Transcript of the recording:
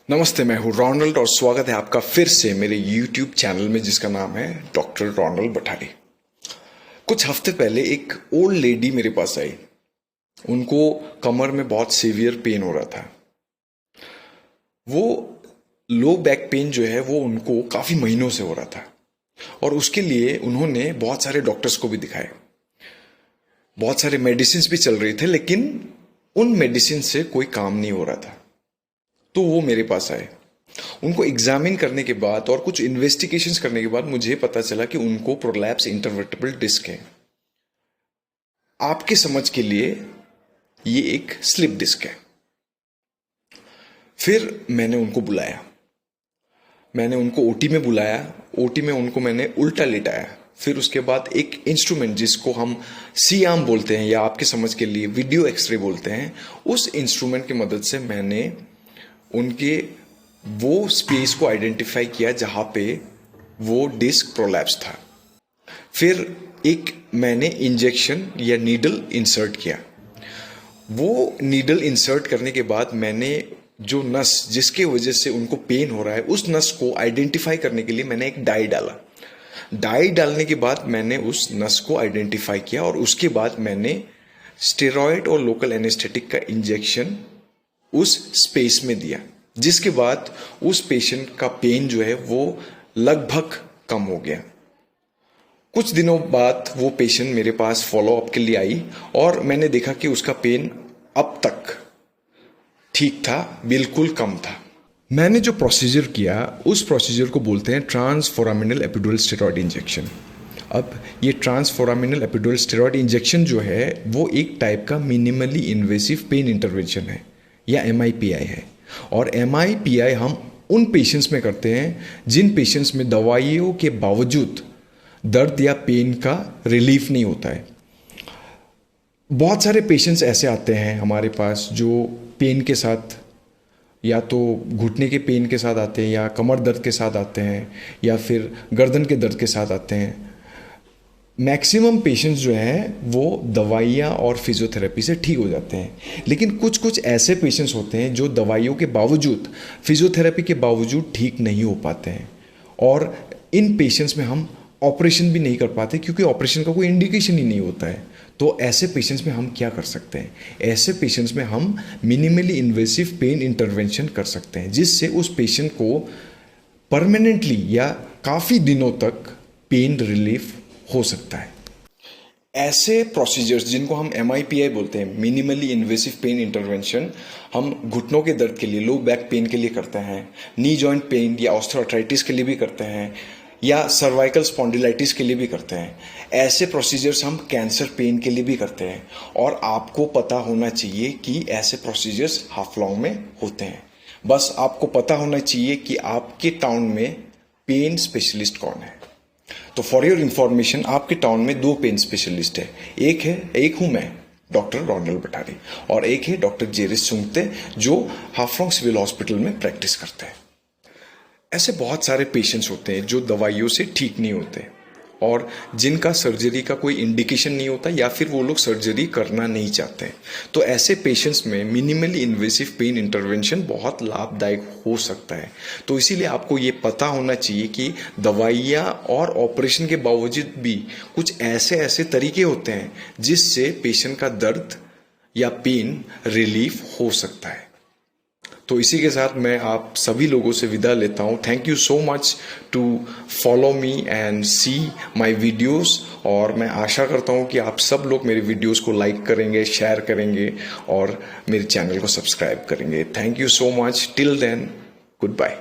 नमस्ते, मैं हूं रोनाल्ड और स्वागत है आपका फिर से मेरे YouTube चैनल में जिसका नाम है डॉक्टर रोनाल्ड बठारी। कुछ हफ्ते पहले एक ओल्ड लेडी मेरे पास आई। उनको कमर में बहुत सीवियर पेन हो रहा था। वो लो बैक पेन जो है वो उनको काफी महीनों से हो रहा था और उसके लिए उन्होंने बहुत सारे डॉक्टर्स को भी दिखाए। बहुत सारे मेडिसिन भी चल रहे थे, लेकिन उन मेडिसिन से कोई काम नहीं हो रहा था। तो वो मेरे पास आए। उनको एग्जामिन करने के बाद और कुछ इन्वेस्टिगेशंस करने के बाद मुझे पता चला कि उनको प्रोलैप्स इंटरवर्टेब्रल डिस्क है। आपके समझ के लिए ये एक स्लिप डिस्क है। फिर मैंने उनको बुलाया। मैंने उनको ओटी में बुलाया। ओटी में उनको मैंने उल्टा लेटाया। फिर उसके बाद एक इंस्ट्रूमेंट जिसको हम सी आर्म बोलते हैं या आपके समझ के लिए वीडियो एक्सरे बोलते हैं, उस इंस्ट्रूमेंट की मदद से मैंने उनके वो स्पेस को आइडेंटिफाई किया जहां पे वो डिस्क प्रोलैप्स था। फिर एक मैंने इंजेक्शन या नीडल इंसर्ट किया। वो नीडल इंसर्ट करने के बाद मैंने जो नस जिसके वजह से उनको पेन हो रहा है उस नस को आइडेंटिफाई करने के लिए मैंने एक डाई डाला। डाई डालने के बाद मैंने उस नस को आइडेंटिफाई किया और उसके बाद मैंने स्टेरॉयड और लोकल एनेस्थेटिक का इंजेक्शन उस स्पेस में दिया, जिसके बाद उस पेशेंट का पेन जो है वो लगभग कम हो गया। कुछ दिनों बाद वो पेशेंट मेरे पास फॉलो अप के लिए आई और मैंने देखा कि उसका पेन अब तक ठीक था, बिल्कुल कम था। मैंने जो प्रोसीजर किया उस प्रोसीजर को बोलते हैं ट्रांसफोरामिनल एपिड्यूरल स्टेरॉयड इंजेक्शन। अब ये ट्रांसफोरामिनल एपिड्यूरल स्टेरॉयड इंजेक्शन जो है वो एक टाइप का मिनिमली इन्वेसिव पेन इंटरवेंशन है या MIPI है। और MIPI हम उन पेशेंट्स में करते हैं जिन पेशेंट्स में दवाइयों के बावजूद दर्द या पेन का रिलीफ नहीं होता है। बहुत सारे पेशेंट्स ऐसे आते हैं हमारे पास जो पेन के साथ या तो घुटने के पेन के साथ आते हैं या कमर दर्द के साथ आते हैं या फिर गर्दन के दर्द के साथ आते हैं। मैक्सिमम पेशेंट्स जो हैं वो दवाइयाँ और फिजियोथेरेपी से ठीक हो जाते हैं, लेकिन कुछ कुछ ऐसे पेशेंट्स होते हैं जो दवाइयों के बावजूद, फिजियोथेरेपी के बावजूद ठीक नहीं हो पाते हैं और इन पेशेंट्स में हम ऑपरेशन भी नहीं कर पाते क्योंकि ऑपरेशन का कोई इंडिकेशन ही नहीं होता है। तो ऐसे पेशेंट्स में हम क्या कर सकते हैं? ऐसे पेशेंट्स में हम मिनिमली इन्वेसिव पेन इंटरवेंशन कर सकते हैं जिससे उस पेशेंट को परमानेंटली या काफ़ी दिनों तक पेन रिलीफ हो सकता है। ऐसे प्रोसीजर्स जिनको हम MIPI बोलते हैं, मिनिमली इन्वेसिव पेन इंटरवेंशन, हम घुटनों के दर्द के लिए, लो बैक पेन के लिए करते हैं, नी जॉइंट पेन या ऑस्टियोआर्थराइटिस के लिए भी करते हैं या सर्वाइकल स्पॉन्डिलाइटिस के लिए भी करते हैं। ऐसे प्रोसीजर्स हम कैंसर पेन के लिए भी करते हैं और आपको पता होना चाहिए कि ऐसे प्रोसीजर्स हाफलॉन्ग में होते हैं। बस आपको पता होना चाहिए कि आपके टाउन में पेन स्पेशलिस्ट कौन है। तो फॉर योर इंफॉर्मेशन, आपके टाउन में 2 पेन स्पेशलिस्ट है। एक हूं मैं, डॉक्टर रोनाल्ड बठारी, और एक है डॉक्टर जेरिस सुंगते जो हाफलॉन्ग सिविल हॉस्पिटल में प्रैक्टिस करते हैं। ऐसे बहुत सारे पेशेंट्स होते हैं जो दवाइयों से ठीक नहीं होते और जिनका सर्जरी का कोई इंडिकेशन नहीं होता या फिर वो लोग सर्जरी करना नहीं चाहते। तो ऐसे पेशेंट्स में मिनिमली इन्वेसिव पेन इंटरवेंशन बहुत लाभदायक हो सकता है। तो इसीलिए आपको ये पता होना चाहिए कि दवाइयाँ और ऑपरेशन के बावजूद भी कुछ ऐसे तरीके होते हैं जिससे पेशेंट का दर्द या पेन रिलीफ हो सकता है। तो इसी के साथ मैं आप सभी लोगों से विदा लेता हूँ। Thank you so much to follow me and see my videos, और मैं आशा करता हूँ कि आप सब लोग मेरे वीडियोस को लाइक करेंगे, शेयर करेंगे और मेरे चैनल को सब्सक्राइब करेंगे। Thank you so much. Till then, good bye.